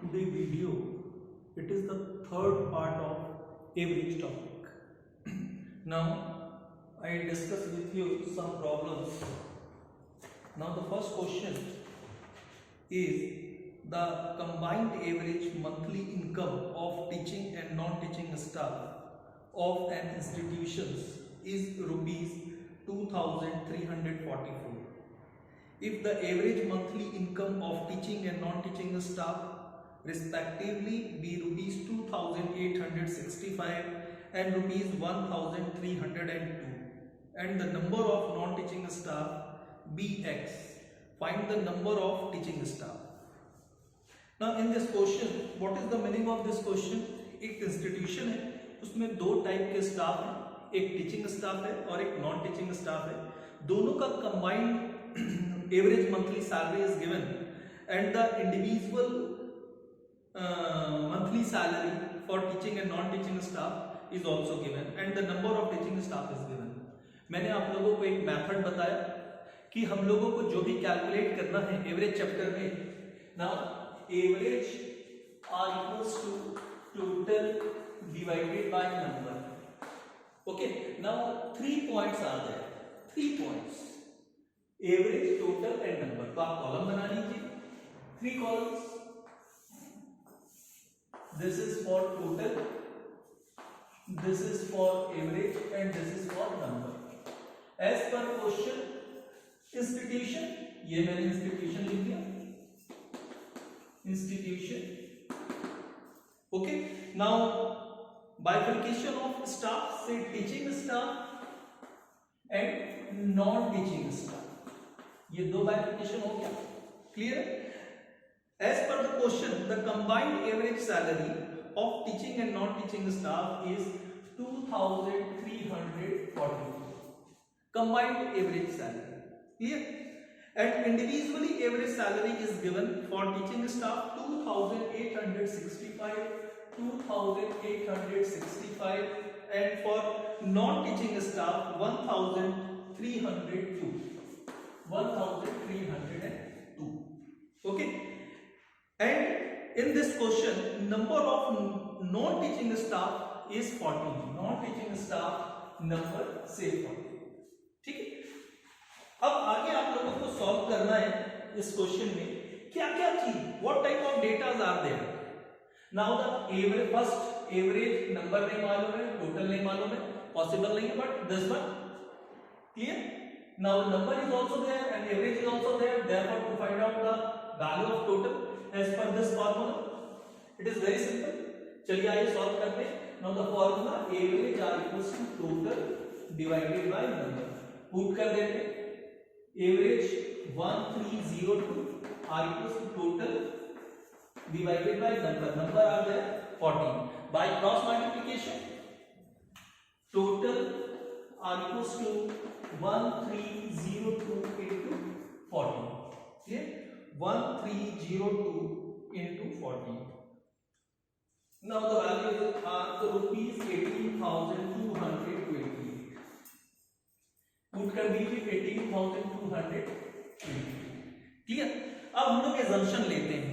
today video, it is the third part of average topic. Now I discuss with you some problems. Now the first question is the combined average monthly income of teaching and non-teaching staff of an institution is rupees 2344. If the average monthly income of teaching and non-teaching staff respectively be rupees 2865 and rupees 1302 and the number of non-teaching staff be X, find the number of teaching staff. Now in this question, what is the meaning of this question? एक institution है, उसमें दो type के staff हैं, एक teaching staff है और एक नॉन टीचिंग स्टाफ है. दोनों का combined average monthly salary is given and the individual monthly salary for teaching and non-teaching staff is also given and the number of teaching staff is given. मैंने आप लोगों को एक मेथड बताया कि हम लोगों को जो भी कैलकुलेट करना है एवरेज चैप्टर में. Now average are equals to total divided by number. Okay, now 3 points are there, 3 points average, total and number. तो आप कॉलम बना लीजिए, 3 columns. This is for total, this is for average and this is for number. As per question, institution, ये मैंने institution लिख दिया, institution. Okay, now bifurcation of staff, say teaching staff and non-teaching staff. ये दो bifurcation हो गया, clear? As per the question, the combined average salary of teaching and non-teaching staff is 2340. Combined average salary, clear? And individually average salary is given for teaching staff 2865, 2865, and for non-teaching staff 1302, 1302. Okay. And in this question, number of non-teaching staff is 40. Non-teaching staff number say 40. ठीक है. अब आगे आप लोगों को solve करना है इस क्वेश्चन में क्या क्या चीज, what type of datas are there. Now the average, first average number नहीं मालूम है, टोटल नहीं मालूम है, पॉसिबल नहीं है, but this one clear. Now number is also there and average is also there, therefore to find out the value of total as per this formula, it is very simple. चलिए आइए solve करते हैं. Now the formula average are equals to total divided by number. Put कर देते हैं. Average 1302 are equals to total divided by number. Number are there 14. By cross multiplication, total are equals to 1302 into 14. Clear? 1302 into 14. Now the values are rupees 18,220. Put कर दीजिए 18,220. Clear. अब हम लोग assumption लेते हैं.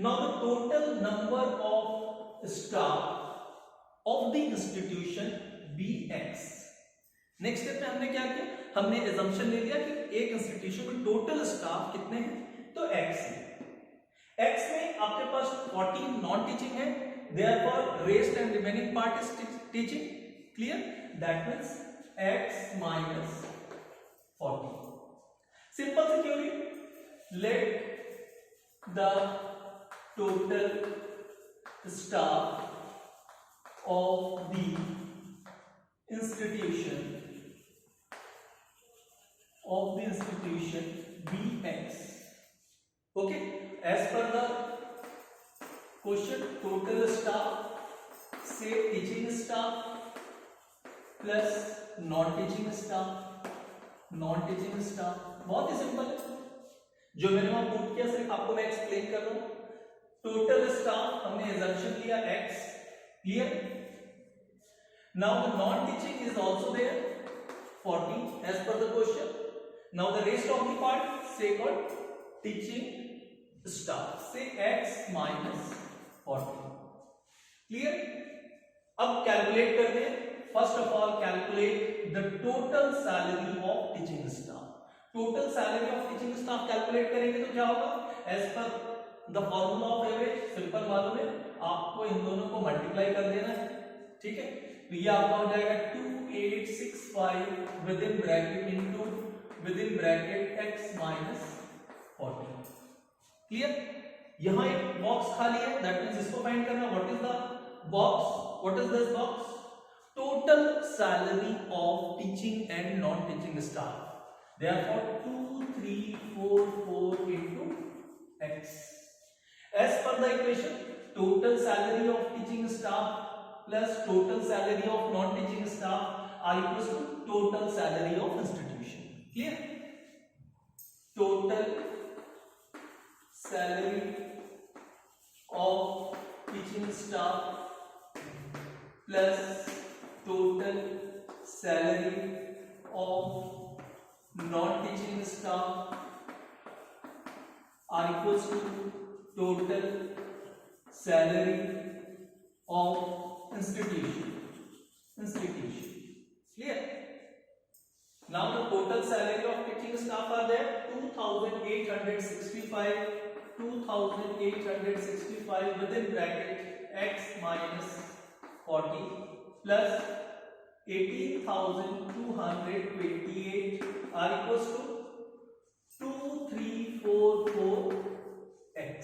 Now the total number of staff of the institution be X. Next step में हमने क्या किया, हमने assumption ले लिया कि एक इंस्टीट्यूशन में टोटल स्टाफ कितने हैं, तो X है. X में आपके पास 14 नॉन टीचिंग है, therefore rest and remaining part is teaching. Clear? That means X minus 14. Simple सी theory. Let the total staff of the institution be X. Okay, as per the question, total staff, say teaching staff plus non-teaching staff. बहुत ही simple है. जो मैंने वहां put किया सिर्फ आपको मैं एक्सप्लेन कर रहा हूं. टोटल स्टाफ हमने assumption लिया X. Clear? Now the non-teaching is also there 40 as per the question. Now the rest of the part say called teaching staffs. से x माइनस 40। क्लियर? अब कैलकुलेट करते हैं। First of all calculate the total salary of teaching staff. Total salary of teaching staff calculate करेंगे तो क्या होगा? As per the formula of average, simple मालूम है आपको, इन दोनों को मल्टीप्लाई कर देना है। ठीक है, तो ये आपका हो जाएगा 2865 with in bracket into with in bracket x minus 40। Clear? यहां एक बॉक्स खाली है, दैट मींस इसको फाइंड करना। What is the box? What is this box? Total salary of teaching and non teaching staff, therefore 2344 into x. As per the equation, total salary of teaching staff plus total salary of non teaching staff are equals to total salary of institution. Clear? Total salary of teaching staff plus total salary of non teaching staff are equals to total salary of institution. Clear? Now the total salary of teaching staff are there 2865 within bracket x minus 40 plus 18,228 are equals to 2344x.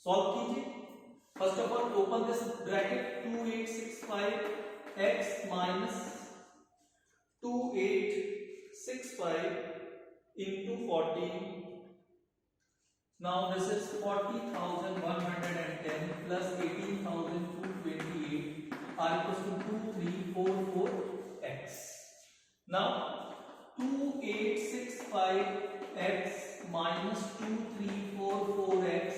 Solve कीजिए. First of all, open this bracket 2865 x minus 2865 into 40. Now this is 40,110 plus 18,228 are equals to 2344x. Now 2865x minus 2344x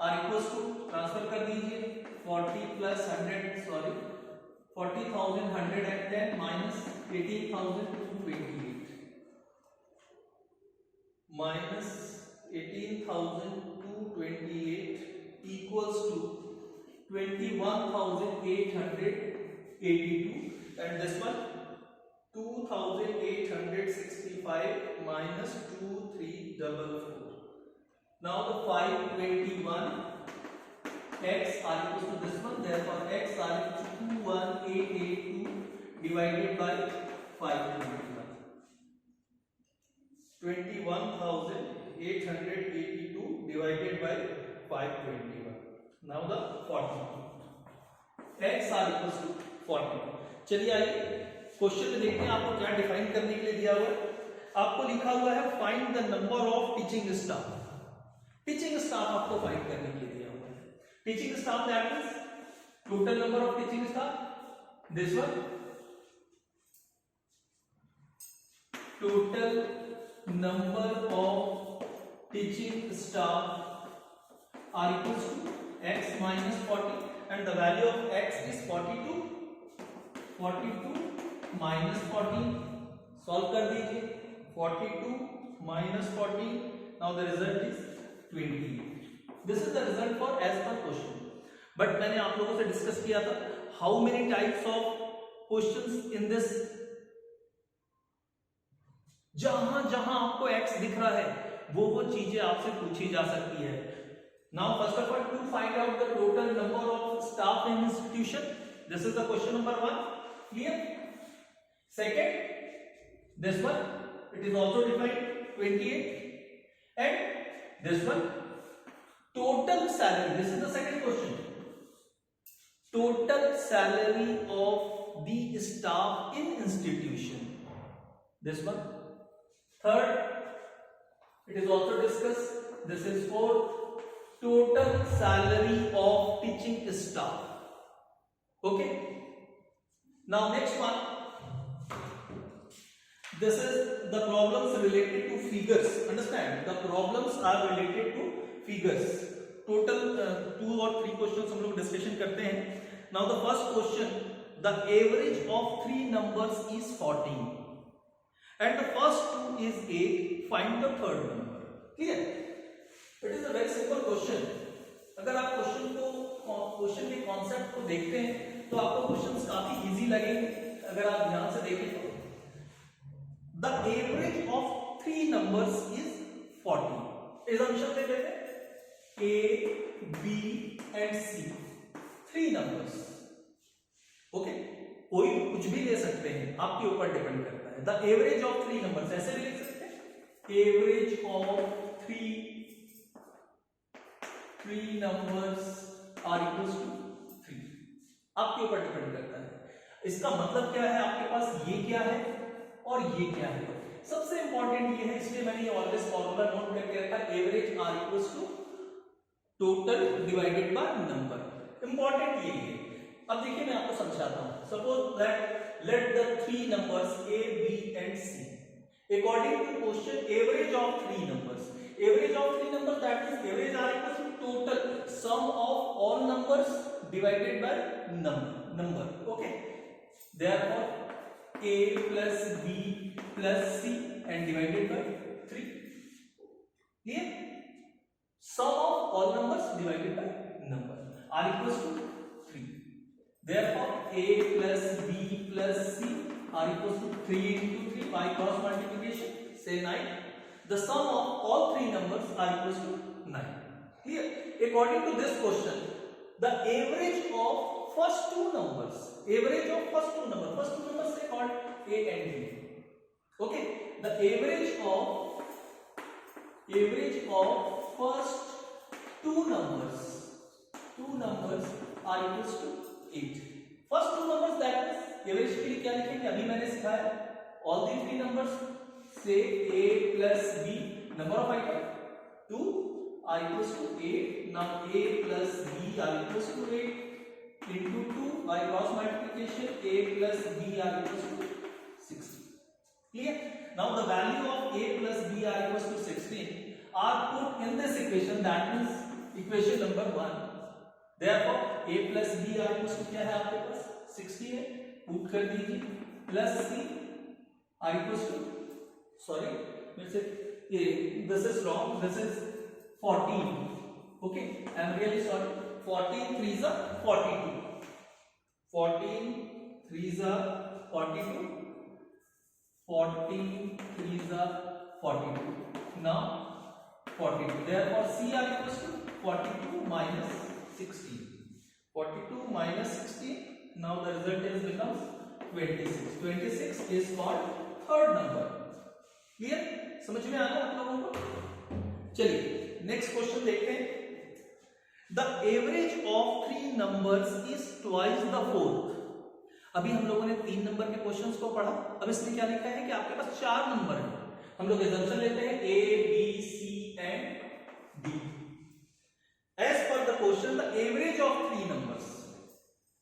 are equals to, transfer कर दीजिए, 40,110 minus 18,228 minus 18,228 equals to 21,882, and this one 2,865 minus 2344. Now the 521 x are equals to this one, therefore x are equals to 21882 divided by 521. 21,882 divided by 521. Now the 40. x are equals to 40. चलिए आइए question में देखते हैं आपको क्या define करने के लिए दिया हुआ है। आपको लिखा हुआ है find the number of teaching staff. Teaching staff आपको फाइंड करने के लिए दिया हुआ है। Teaching staff that means total number of teaching staff, this one total number of teaching staff are equals to x minus 40 and the value of x is 42 minus 14. Solve कर दीजिए, 42 minus 14, now the result is 28. This is the result for as per question. But मैंने आप लोगों से discuss किया था how many types of questions in this, जहां जहां आपको x दिख रहा है वो चीजें आपसे पूछी जा सकती है। Now first of all, to find out the total number of staff in institution, this is the question number 1. Clear? Second, this one, it is also defined 28, and this one total salary, this is the second question, total salary of the staff in institution, this one. Third, it is also discussed, this is fourth, total salary of teaching staff. Okay, now next one, this is the problems related to figures. Understand, the problems are related to figures. Total 2 or 3 questions हम लोग discussion करते हैं. Now the first question, the average of 3 numbers is 14 and the first 2 is 8. Find the third number. Clear? It is a very simple question, अगर आप question के concept को देखते हैं तो आपको क्वेश्चंस काफी इजी लगेंगे। अगर आप ध्यान से देखें तो the average of 3 numbers is 40। Assumption ले लेते हैं A, B and C, 3 numbers. Okay, कोई कुछ भी ले सकते हैं, आपके ऊपर डिपेंड करता है। द एवरेज ऑफ 3 नंबर्स ऐसे भी लिख सकते हैं, average of 3 numbers are equals to 3। आपके ऊपर डिपेंड करता है। इसका मतलब क्या है, आपके पास ये क्या है और ये क्या है। सबसे इंपॉर्टेंट ये है, इसलिए मैंने ऑलवेज फॉर्मूला नोट करके रखा, average are equals to total divided by number. Important ये है। अब देखिए मैं आपको समझाता हूं। Suppose that let the 3 numbers A, B and C according to question average of 3 numbers, average of 3 numbers, that means average are equals to total sum of all numbers divided by number. Okay, therefore A plus B plus C and divided by 3. Clear? Sum of all numbers divided by number are equals to 3. Therefore A plus B plus C are equals to 3 into 3 by cross multiplication, say 9. The sum of all 3 numbers are equals to 9. Clear? According to this question, the average of first 2 numbers, average of first 2 numbers say called A and B. Okay, the average of first 2 numbers are equals to 8. First 2 numbers, that is average के लिए क्या लिखेंगे, अभी मैंने सिखाया, all the 3 numbers से A plus B, number of item 2 are equals to 8. now A plus B are equals to 8 into 2 by cross multiplication, A plus B are equals to 16. Clear? Now the value of A plus B are equals to 16 are put in this equation, that means equation number 1. therefore A plus B are equals to क्या है आपके पास 60 है, put कर दीजिए, plus C are equals to, sorry मेरे से ये this is wrong, this is 14. Okay, I am really sorry. 14 3s are 42, 14 3s are 42, 14 3s are 42. now 42, therefore C are equals to 42 minus 16. 42 minus 16, now the result is becomes 26. 26 is called third number. Clear? समझ में आ गया आप लोगों को? चलिए next question देखते हैं. The average of 3 numbers is twice the fourth. अभी हम लोगों ने 3 नंबर के क्वेश्चंस को पढ़ा. अब इसमें क्या लिखा है कि आपके पास 4 नंबर है. हम लोग assumption लेते हैं A, B, C and D. As per the question, the average of 3 numbers.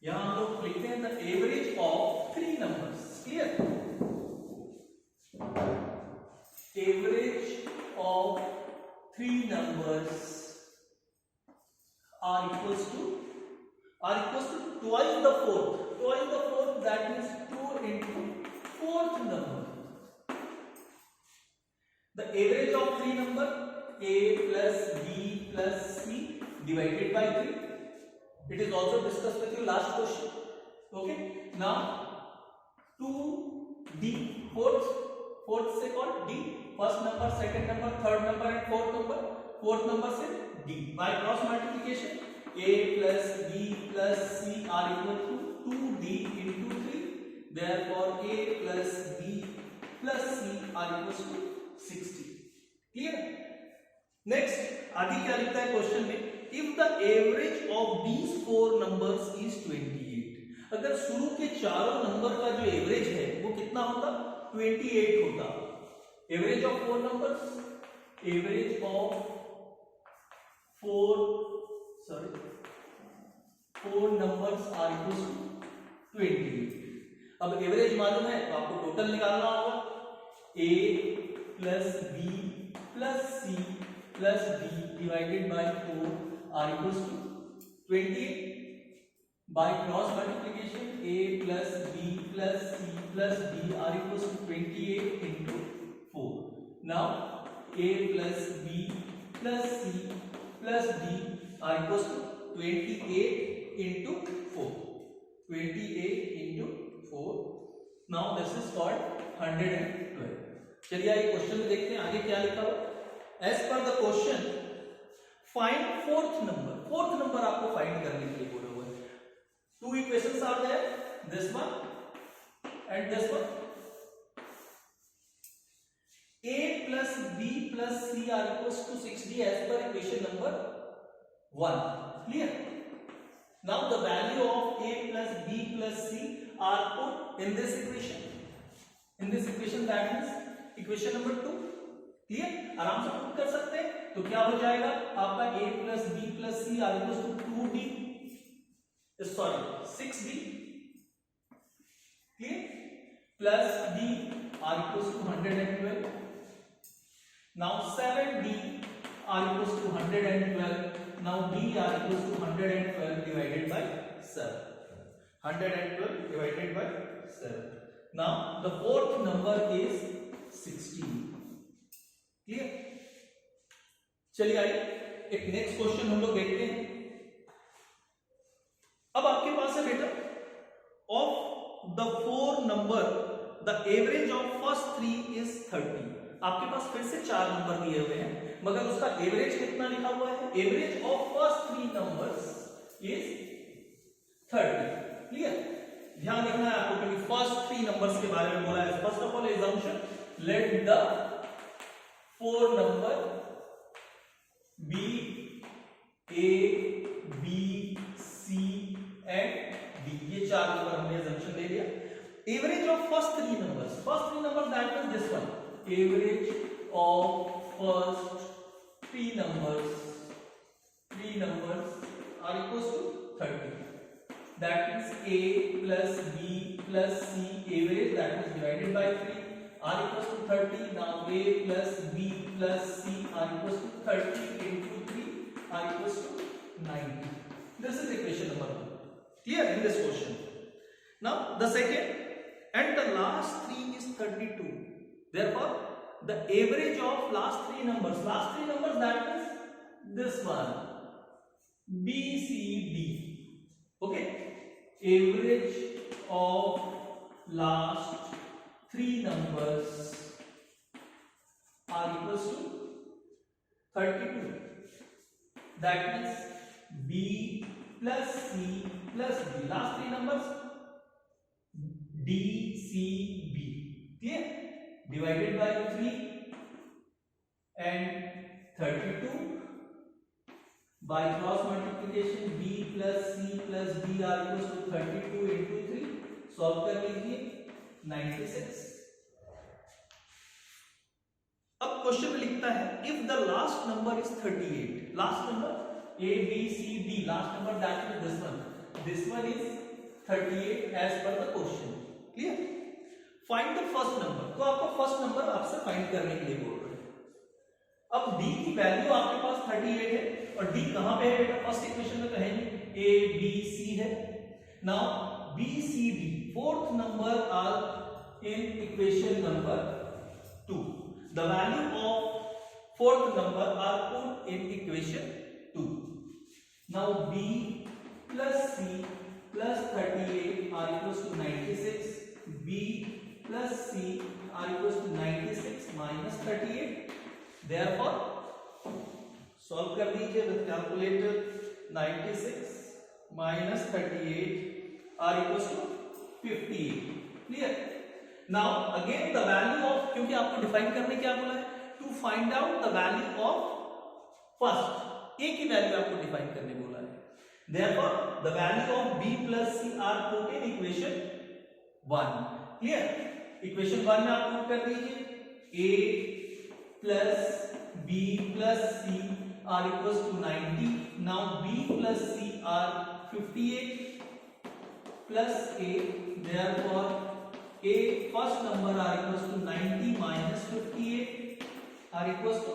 यहां हम लोग लिखते हैं the average of 3 numbers. Clear? Average of 3 numbers are equals to twice the fourth. Twice the fourth, that means 2 into fourth number. The average of 3 number A plus B plus C divided by 3. It is also discussed with you last question. Okay, now 2D, fourth से called D, first number, second number, third number and fourth number से D. By cross multiplication, A plus B plus C are equal to 2D into 3. Therefore A plus B plus C are equals to 60. Clear? Next आगे क्या लिखता है question में, if the average of these 4 numbers is 28. अगर शुरू के चारों number का जो एवरेज है वो कितना होता, 28 होता. Average of 4 numbers, average of 4 numbers are equals to 28. अब एवरेज मालूम है तो आपको टोटल निकालना होगा. A plus B plus C plus D divided by 4 are equals to 28. By cross multiplication, A plus B plus C plus D are equals to 28 into 4. Now A plus B plus C plus d are equals to 28 into 4. 28 into 4. Now this is called 112. चलिए आइए question में देखते हैं आगे क्या लिखा हुआ। As per the question find fourth number. Fourth number आपको फाइंड करने के लिए बोला हुआ है। Two equations are there, this one and this one. a plus b plus c are equals to 6d as per equation number 1. Clear? Now the value of a plus b plus c are put in this equation. In this equation, that means equation number 2. Clear? आराम से put कर सकते हैं। तो क्या हो जाएगा आपका a plus b plus c are equals to 2d, sorry 6d, clear, plus d are equals to 112. Now 7d are equals to 112. Now d are equals to 112 divided by 7. 112 divided by 7. Now the fourth number is 16. Clear? चलिए आइए एक next question हम लोग देखते हैं। अब आपके पास है बेटा, of the 4 number the average of first 3 is 30। आपके पास फिर से 4 नंबर दिए हुए हैं, मगर उसका एवरेज कितना लिखा हुआ है? Average of first 3 numbers is 30। Clear? ध्यान रखना है आपको, क्योंकि फर्स्ट 3 नंबर्स के बारे में बोला है। First of all assumption, let the 4 number be a b c and d. ये 4 नंबर हमने assumption ले लिया। Average of first 3 numbers, first 3 number that means this one. Average of first 3 numbers are equals to 30. That means a plus b plus c average, that is divided by 3, are equals to 30. Now a plus b plus c are equals to 30 into 3 are equals to 90. This is equation number 1. Clear in this question? Now the second and the last 3 is 32. Therefore, the average of last 3 numbers that is this one, B, C, D. Okay, average of last 3 numbers are equals to 32. That means B plus C plus D. Last 3 numbers D, C, B. Clear? Divided by 3 and 32 by cross multiplication, b plus c plus d are equals to 32 into 3. Solve कर लीजिए 96। अब question में लिखता है if the last number is 38, last number a b c d, last number that is this one is 38 as per the question. Clear? Find the first number. तो आपको first number आपसे find करने के लिए बोल रहे हैं। अब d की वैल्यू आपके पास 38 है और d कहां पे है बेटा? फर्स्ट इक्वेशन में कहेंगे a b c है। Now b c d fourth number are in equation number 2। The value of fourth number are put in equation 2। Now b plus c plus 38 are equals to 96. b plus c are equals to 96 minus 38. Therefore, solve कर दीजिए with calculator। 96 minus 38 are equals to 58. Clear? Now again the value of, क्योंकि आपको define करने क्या बोला है? To find out the value of first, a की value आपको डिफाइन करने बोला है। Therefore, the value of b plus c are put in equation 1. Clear? Equation 1 में आप पुट कर दीजिए a plus b plus c are equals to 90. Now b plus c are 58 plus a. Therefore, a first number are equals to 90 minus 58 are equals to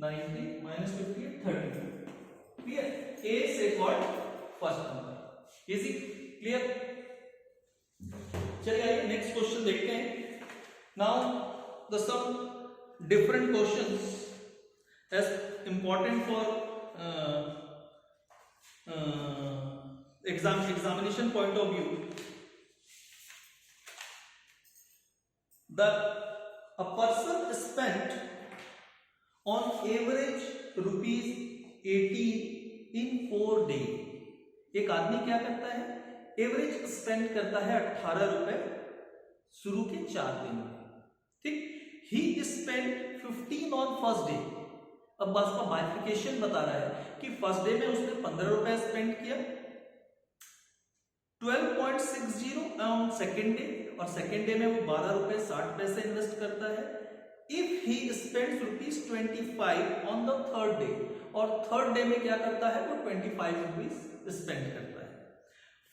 90 minus 58 32. Clear? A से called first number. Is it clear? चलिए आइए next question देखते हैं। Now the some different questions important for examination point of view. A person spent on average ₹18 in 4 days. एक आदमी क्या करता है, एवरेज स्पेंड करता है 18 रुपए शुरू के 4 दिन में, ठीक। ही स्पेंड 15 ऑन फर्स्ट डे। अब बस का बाइफिकेशन बता रहा है कि फर्स्ट डे में उसने 15 रुपए स्पेंड किया, 12.60 ऑन सेकेंड डे, और सेकेंड डे में वो 12 रुपए 60 पैसे इन्वेस्ट करता है। If he spends ₹25 on the third day, और थर्ड डे में क्या करता है, वो 25 रुपीज स्पेंड करता है।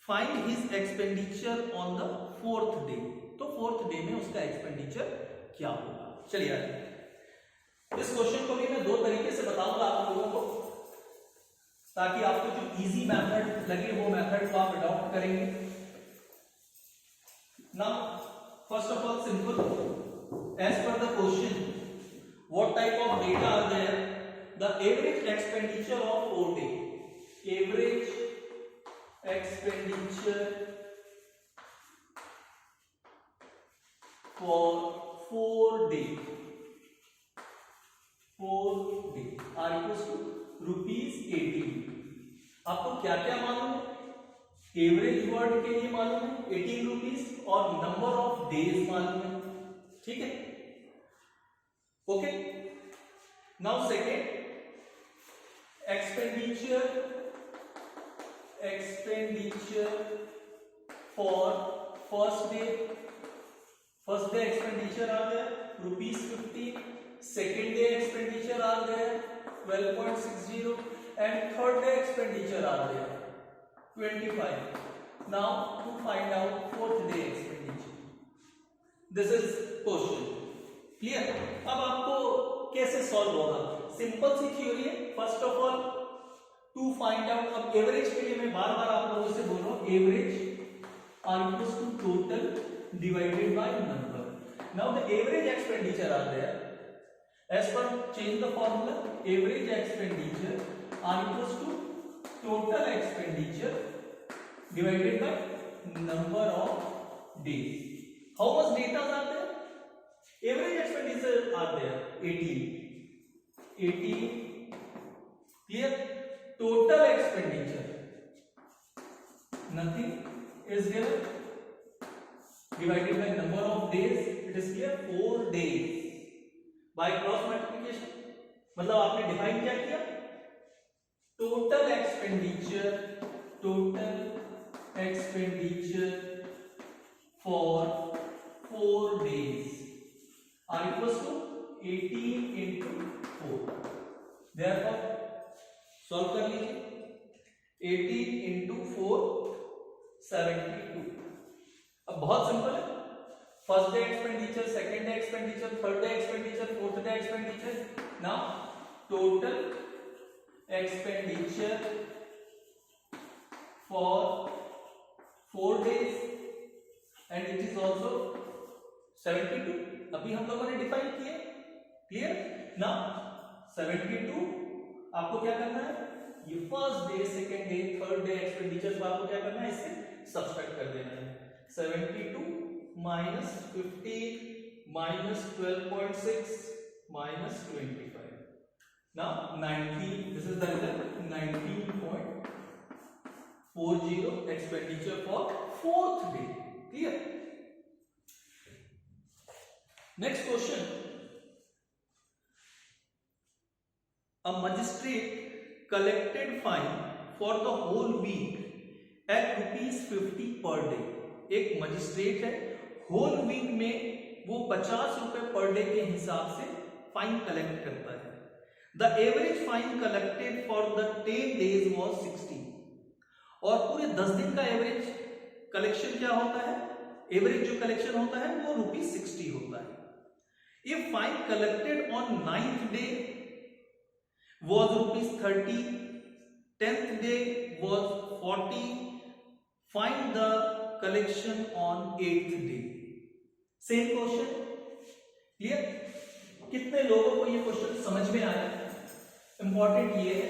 Find his expenditure on the fourth day, तो फोर्थ डे में उसका एक्सपेंडिचर क्या होगा। चलिए आगे, इस क्वेश्चन को भी मैं दो तरीके से बताऊंगा आप लोगों को, ताकि आपको जो इजी मेथड लगे वो मेथड को आप अडॉप्ट करेंगे। Now first of all simple, as per the question, what type of data are there? The average expenditure of 4 days. Average expenditure for 4 days. 4 days are equals to ₹18. आपको क्या क्या मालूम है? एवरेज वर्ड के लिए मालूम है 18 रुपीज, और नंबर ऑफ डेज मालूम है, ठीक है। Okay, now second, expenditure for first day expenditure आ गया ₹50, सेकेंड डे एक्सपेंडिचर आ गया 12.60, एंड थर्ड डे एक्सपेंडिचर आ गया 25. Now to find out fourth day expenditure, this is question, clear. अब आपको कैसे सॉल्व होगा, सिंपल सी थ्योरी है। First of all to find out, अब एवरेज के लिए मैं बार बार आप लोगों से बोल रहा हूं, average are equals to total divided by number. Now the average expenditure are there, as per change the formula, average expenditure are equals to total expenditure divided by number of days. How much data are there? Average expenditure are there 18, clear. Total expenditure nothing is given, divided by number of days, it is clear 4 days by cross multiplication। मतलब आपने define क्या किया, total expenditure for 4 days are equals to 18 into 4। Therefore solve कर लीजिए, 18 into 4 72। अब बहुत simple है, first day expenditure, second day expenditure, third day expenditure, fourth day expenditure. Now total expenditure for 4 days and it is also 72। अभी हम लोगों ने define किए, क्लियर ना। 72 आपको क्या करना है, ये first day, second day, third day expenditure को आपको क्या करना है, इससे सब्सट्रैक्ट कर देना है। 72 minus 15 minus 12.6 minus 25. Now 19, this is the result, 19.40 expenditure for 4th day. Clear? Next question. A magistrate collected fine for the whole week at ₹50 per day. एक मजिस्ट्रेट है, होल वीक में वो 50 रुपए पर डे के हिसाब से fine collect करता है। The average fine collected for the 10 days was 60। और पूरे 10 दिन का एवरेज कलेक्शन क्या होता है, एवरेज जो कलेक्शन होता है वो ₹60 होता है। If fine collected on 9th day was ₹30, 10th day was 40, find the collection on 8th day। Same question, clear. कितने लोगों को ये क्वेश्चन समझ में आया? इंपॉर्टेंट ये है,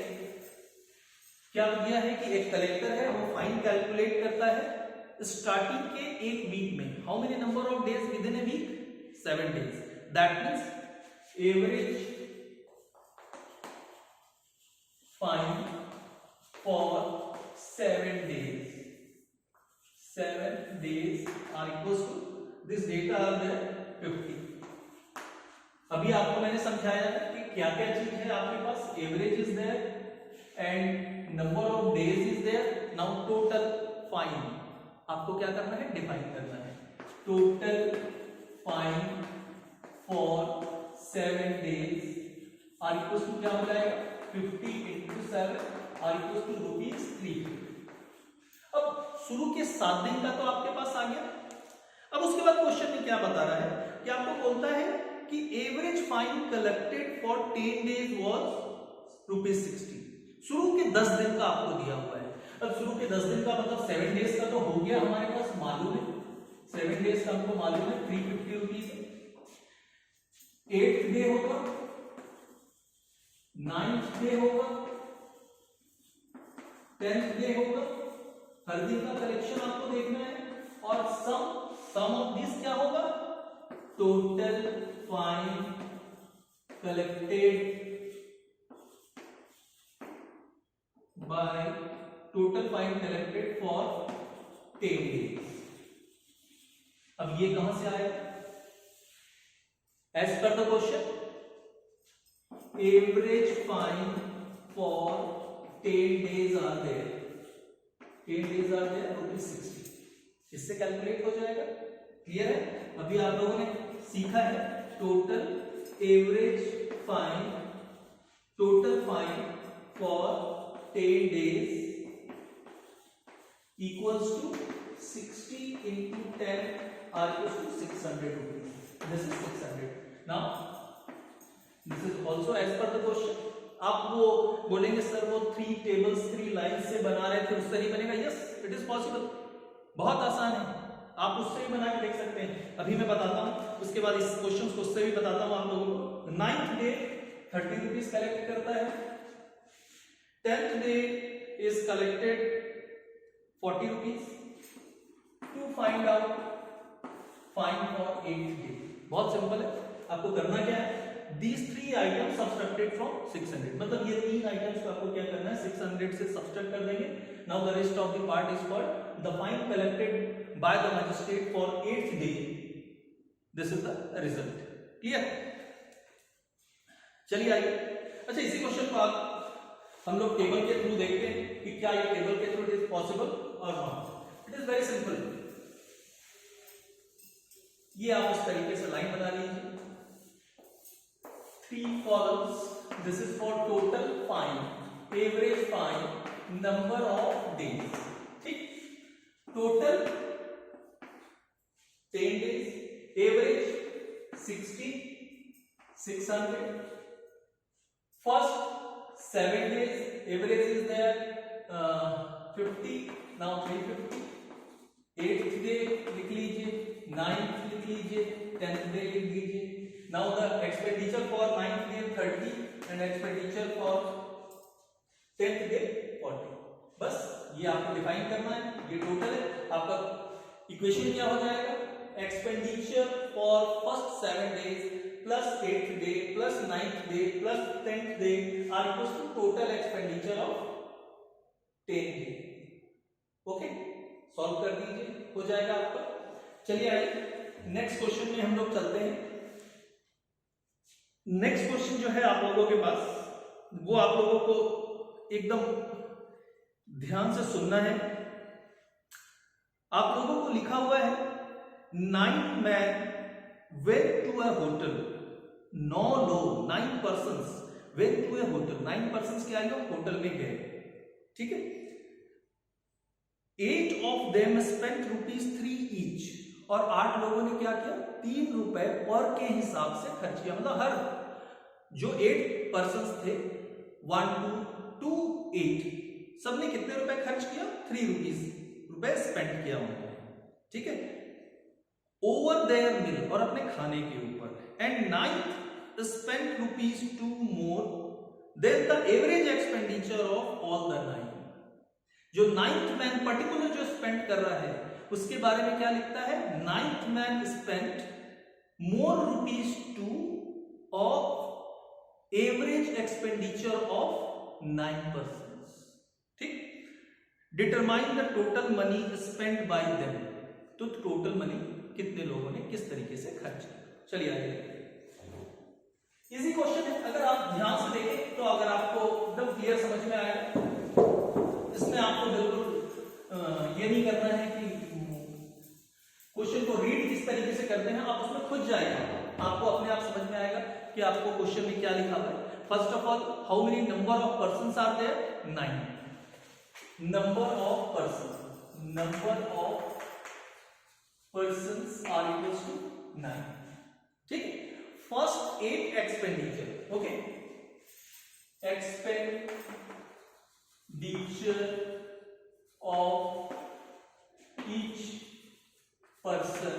क्या दिया है कि एक कलेक्टर है वो फाइन कैलकुलेट करता है स्टार्टिंग के एक वीक में। How many number of days with in a week? 7 days। That means average fine for 7 days। 7 days are equal to this data are there 50। अभी आपको मैंने समझाया है कि क्या क्या चीज है आपके पास। Average is there and number of days is there. Now total fine आपको क्या करना है? डिफाइन करना है। Total fine for 7 days are equal to क्या हो जाएगा? 50 into 7 आर इक्वल टू ₹350। अब शुरू के 7 दिन का तो आपके पास आ गया। अब उसके बाद क्वेश्चन में क्या बता रहा है कि आपको बोलता है कि average fine collected for 10 days was ₹60। शुरू के 10 दिन का आपको दिया हुआ है। अब शुरू के 10 दिन का मतलब 7 days का तो हो गया हमारे पास, मालूम है 7 days का हमको मालूम है ₹350 है। 8th डे होगा, 9th डे होगा, 10th डे होगा। हर दिन का कलेक्शन आपको देखना है और सम ऑफ दिस क्या होगा? Total fine collected by total fine collected for 10 days। अब ये कहां से आएगा? As per the question, average fine for 10 days are there। 10 days are there ₹60। इससे कैलकुलेट हो जाएगा। क्लियर है? अभी आप लोगों ने सीखा है total average fine, total fine for 10 days equals to 60 into 10 are equals to 600 rupees। This is 600। Now this is also as per the question। आप वो बोलेंगे सर वो 3 tables 3 lines से बना रहे थे उससे नहीं बनेगा। yes it is possible, बहुत आसान है, आप उससे ही बना के देख सकते हैं। अभी मैं बताता हूँ, उसके बाद इस क्वेश्चन को उससे भी बताता हूँ आप लोगों को। 9th डे 30 रुपीज कलेक्ट करता है। 10th day is collected 40 rupees to find out fine for 8th day। बहुत सिंपल है, आपको करना क्या है? These 3 items subtracted from 600, मतलब ये 3 आइटम्स को आपको क्या करना है? 600 से सब्सट्रैक्ट कर देंगे। Now the rest of the part is called the fine collected by the magistrate for 8th day। This is the result। Clear? चलिए आइए। अच्छा, इसी क्वेश्चन को आप हम लोग टेबल के थ्रू देखते हैं कि क्या ये टेबल के थ्रू इट इज पॉसिबल और not. It is very simple. ये आप इस तरीके से लाइन बना लीजिए, 3 columns। This is for total fine, average fine, number of days. ठीक, total 10 days, average 60, 600। First 7 days, average is there 50, now 350। 8th day लिख लीजिए, 9th लिख लीजिए, 10th day लिख लीजिए। Now the expenditure for 9th day 30 and expenditure for 10th day 40। बस ये आपको डिफाइन करना है, ये टोटल है। आपका इक्वेशन क्या हो जाएगा? Expenditure for first 7 days plus 8th day plus 9th day plus 10th day are equals to total expenditure of 10 day। Okay, solve कर दीजिए, हो जाएगा आपका। चलिए आइए नेक्स्ट क्वेश्चन में हम लोग चलते हैं। नेक्स्ट क्वेश्चन जो है आप लोगों के पास, वो आप लोगों को एकदम ध्यान से सुनना है। आप लोगों को लिखा हुआ है 9 men went to a hotel। 9 persons went to a hotel। 9 persons क्या आएगा? होटल में गए। ठीक है, 8 of them spent ₹3 each। और 8 लोगों ने क्या किया? ₹3 पर के हिसाब से खर्च किया। मतलब हर जो 8 पर्सन थे 1 2 8 सबने कितने रुपए खर्च किया? ₹3 स्पेंड किया उन्होंने। ठीक है, ओवर देयर मील और अपने खाने के ऊपर। And 9th spent ₹2 more than the average expenditure of all the 9, जो 9th मैन पर्टिकुलर जो स्पेंड कर रहा है उसके बारे में क्या लिखता है, 9th man spent more rupees to of average expenditure of 9 persons. ठीक, determine the total money spend by them, तो टोटल मनी कितने लोगों ने किस तरीके से खर्च किया। चलिए आगे, इजी क्वेश्चन है, अगर आप ध्यान से देखें तो अगर आपको एकदम क्लियर समझ में आएगा, इसमें आपको बिल्कुल ये नहीं करना है कि क्वेश्चन को रीड किस तरीके से करते हैं, आप उसमें खुद जाएगा, आपको अपने आप समझ में आएगा कि आपको क्वेश्चन में क्या लिखा हुआ है। First of all, how many number of persons are there, 9 number of persons are equals to 9। ठीक, first 8 expenditure, okay, expenditure of each person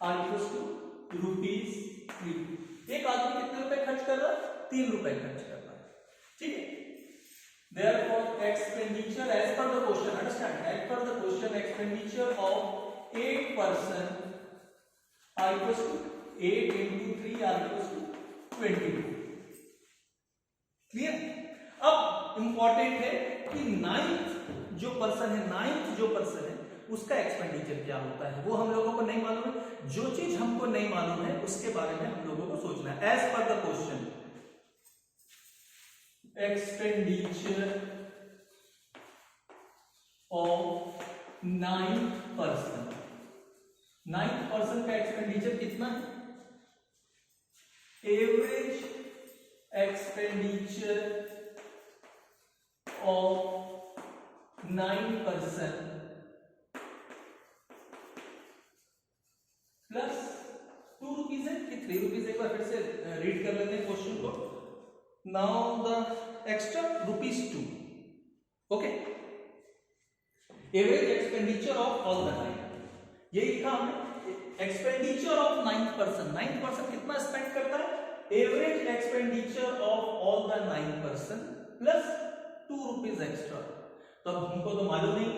are equals to ₹3। एक आदमी कितने रुपए खर्च कर रहा है, 3 रुपए खर्च कर रहा है। ठीक है, therefore expenditure as per the question, understand, as per the question expenditure of 8 person are equals to 8 into 3 are equals to 22। Clear. अब इंपॉर्टेंट है कि 9th जो पर्सन है उसका एक्सपेंडिचर क्या होता है, वो हम लोगों को नहीं मालूम है। जो चीज हमको नहीं मालूम है उसके बारे में हम लोगों को सोचना है। As per the question, expenditure of 9th person, 9th person का एक्सपेंडिचर कितना है, average expenditure of 9 person plus 2 rupees है कि 3 रुपीज, एक बार फिर से रीड कर लेते हैं क्वेश्चन को। Now the extra ₹2, okay, average expenditure of all the 9, ये लिखा हमने, एक्सपेंडिचर ऑफ 9th पर्सन कितना स्पेंड करता है, average expenditure of all the 9 person plus 2 rupees extra. तो अब हमको तो मालूम नहीं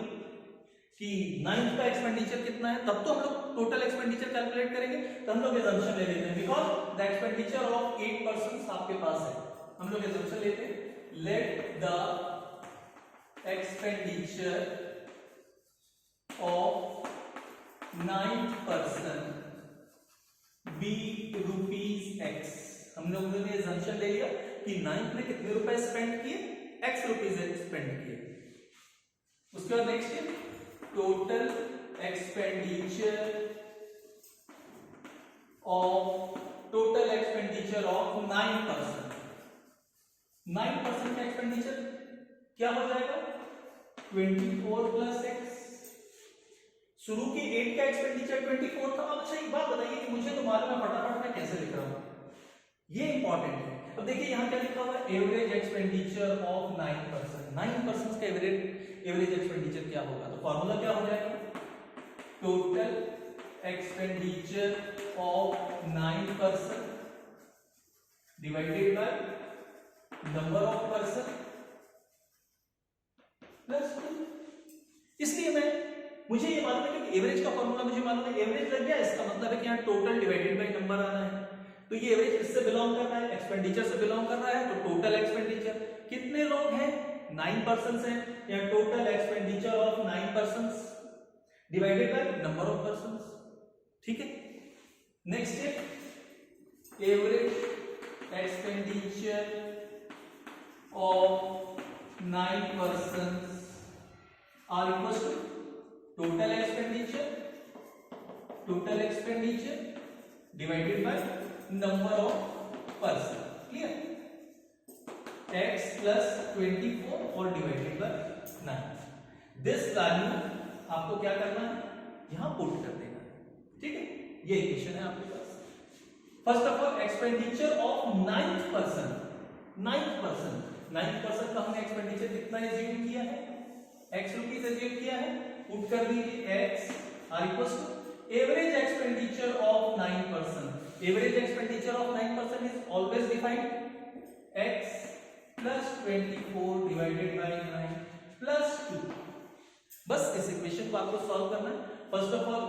कि 9th का एक्सपेंडिचर कितना है, तब तो हम लोग टोटल एक्सपेंडिचर कैलकुलेट करेंगे, तो हम लोग assumption ले लेते हैं, because the expenditure of 8 persons आपके पास है, हम लोग assumption लेते हैं, let the expenditure of 9th person be ₹X। हम लोगों ने assumption ले लिया कि 9th ने कितने रुपए स्पेंड किए, X रुपीज स्पेंड किए। उसके बाद नेक्स्ट है total expenditure of 9 person, 9 person का एक्सपेंडिचर क्या हो जाएगा, 24 प्लस X। शुरू के 8 का एक्सपेंडिचर 24 था। अब अच्छा एक बात बताइए कि मुझे तो मालूम है फटाफट मैं कैसे लिख रहा हूं, ये इंपॉर्टेंट है। अब देखिए यहां क्या लिखा हुआ है, average expenditure of 9 person, 9 person का एवरेज एक्सपेंडिचर क्या होगा, तो फॉर्मूला क्या हो जाएगा, total expenditure of 9 person divided by number of person plus 2। इसलिए मुझे ये मालूम है कि एवरेज का फॉर्मूला मुझे मालूम है, एवरेज लग गया, इसका मतलब है कि यहाँ टोटल डिवाइडेड बाय नंबर आना है। तो ये एवरेज किससे बिलोंग कर रहा है, एक्सपेंडिचर से बिलोंग कर रहा है, तो टोटल एक्सपेंडिचर कितने लोग हैं, 9 पर्संस हैं, या total expenditure of 9 persons divided by number of persons. ठीक है, नेक्स्ट है average expenditure of 9 persons are equal to total expenditure divided by number of person. Clear, x plus 24 और डिवाइडेड बाय 9। दिस वैल्यू आपको क्या करना है, यहां put कर देना है। ठीक है, ये इक्वेशन है आपके पास। First of all expenditure of 9th person, 9th person का हमने एक्सपेंडिचर कितना एज्यूम किया है, x रुपीस एज्यूम किया है, पुट कर दीजिए x are equals to average expenditure of 9 person. Average expenditure of 9 person is always defined x plus 24 divided by 9 plus 2। बस इस इक्वेशन को आपको सॉल्व करना है। First of all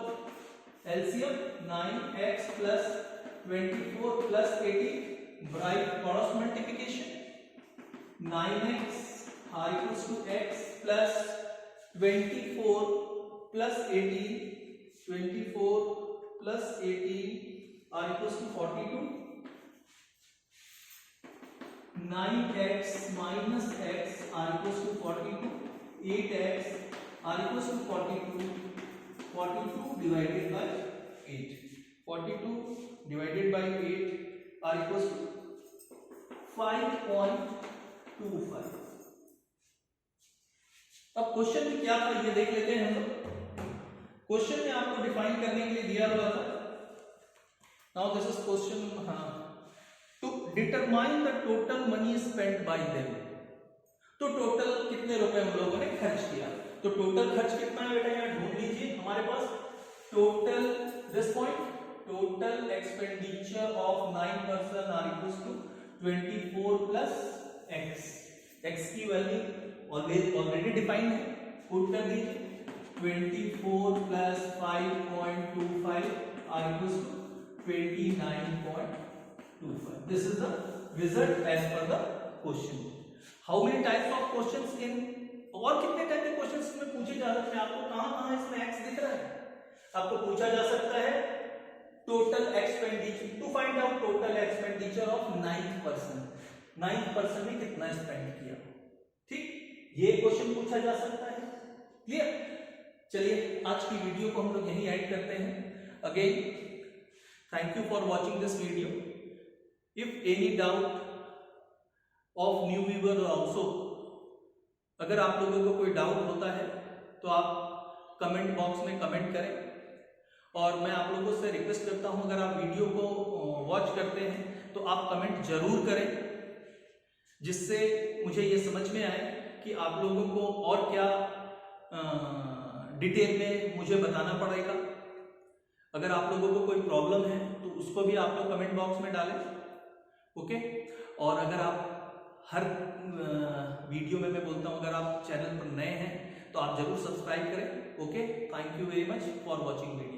LCM 9x plus 24 plus 18 by cross multiplication 9x r equals to x plus 24 plus 18 24 plus 18 r equals to 42 9x minus x r equals to 42 8x r equals to 42 42 divided by 8 42 divided by 8 r equals to 5.25। अब question में क्या था ये देख लेते हैं हम लोग। क्वेश्चन में आपको डिफाइन करने के लिए दिया हुआ था, now this is question, to determine the total money spent by them. तो टोटल कितने रुपए हम लोगों ने खर्च किया, तो टोटल खर्च कितना है बेटा यहाँ ढूंढ लीजिए। हमारे पास total this point total expenditure of 9 person are equals to 24 plus x। x की वैल्यू ऑलरेडी डिफाइंड है, पुट कर दीजिए 24 plus 5.25 are equals to 29.25। This is the result as per the question. How many types of questions in, और कितने type के questions इसमें पूछे जा सकते हैं। आपको कहां इसमें x दिख रहा है, आपको पूछा जा सकता है total expenditure, to find out total expenditure of 9th person, 9th person ने कितना स्पेंड किया। ठीक, ये क्वेश्चन पूछा जा सकता है। क्लियर। चलिए आज की वीडियो को हम लोग यहीं एंड करते हैं। Again thank you for watching this video. If any doubt of new viewer also, अगर आप लोगों को कोई डाउट होता है तो आप कमेंट बॉक्स में कमेंट करें। और मैं आप लोगों से रिक्वेस्ट करता हूं, अगर आप वीडियो को वॉच करते हैं तो आप कमेंट जरूर करें, जिससे मुझे ये समझ में आए कि आप लोगों को और क्या डिटेल में मुझे बताना पड़ेगा। अगर आप लोगों को कोई प्रॉब्लम है तो उसको भी आप लोग कमेंट बॉक्स में डालें। ओके। और अगर आप हर वीडियो में मैं बोलता हूं, अगर आप चैनल पर नए हैं तो आप जरूर सब्सक्राइब करें। Okay, thank you very much for watching video.